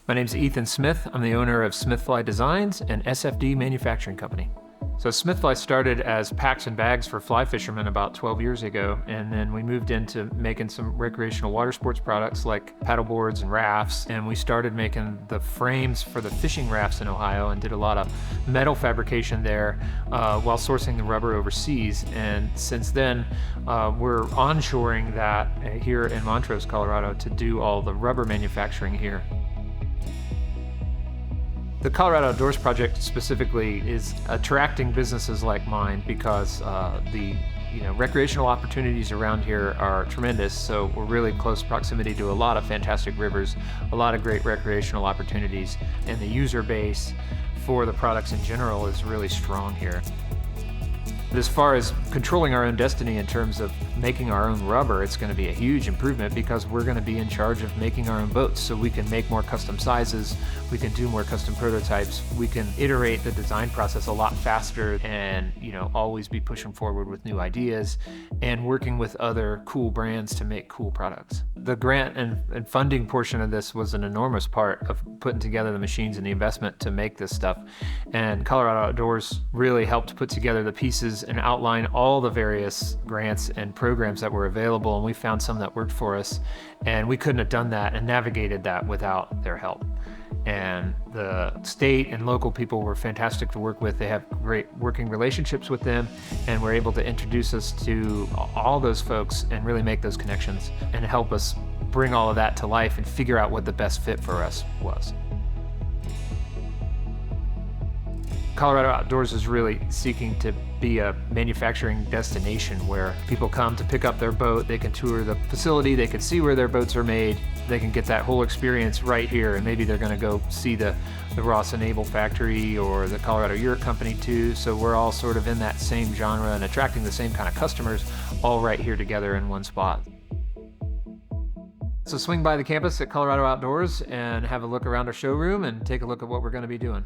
My name's Ethan Smith. I'm the owner of Smithfly Designs and SFD Manufacturing Company. So Smithfly started as packs and bags for fly fishermen about 12 years ago, and then we moved into making some recreational water sports products like paddle boards and rafts, and we started making the frames for the fishing rafts in Ohio and did a lot of metal fabrication there while sourcing the rubber overseas. And since then, we're onshoring that here in Montrose, Colorado to do all the rubber manufacturing here. The Colorado Outdoors Project specifically is attracting businesses like mine because the recreational opportunities around here are tremendous. So we're really close proximity to a lot of fantastic rivers, a lot of great recreational opportunities, and the user base for the products in general is really strong here. As far as controlling our own destiny in terms of making our own rubber, it's going to be a huge improvement because we're going to be in charge of making our own boats. So we can make more custom sizes, we can do more custom prototypes, we can iterate the design process a lot faster and always be pushing forward with new ideas and working with other cool brands to make cool products. The grant and funding portion of this was an enormous part of putting together the machines and the investment to make this stuff. And Colorado Outdoors really helped put together the pieces and outline all the various grants and programs that were available, and we found some that worked for us, and we couldn't have done that and navigated that without their help. And the state and local people were fantastic to work with. They have great working relationships with them, and we're able to introduce us to all those folks and really make those connections and help us bring all of that to life and figure out what the best fit for us was. Colorado Outdoors is really seeking to be a manufacturing destination where people come to pick up their boat, they can tour the facility, they can see where their boats are made, they can get that whole experience right here, and maybe they're going to go see the Ross and Abel factory or the Colorado Yurt Company too. So we're all sort of in that same genre and attracting the same kind of customers all right here together in one spot. So swing by the campus at Colorado Outdoors and have a look around our showroom and take a look at what we're going to be doing.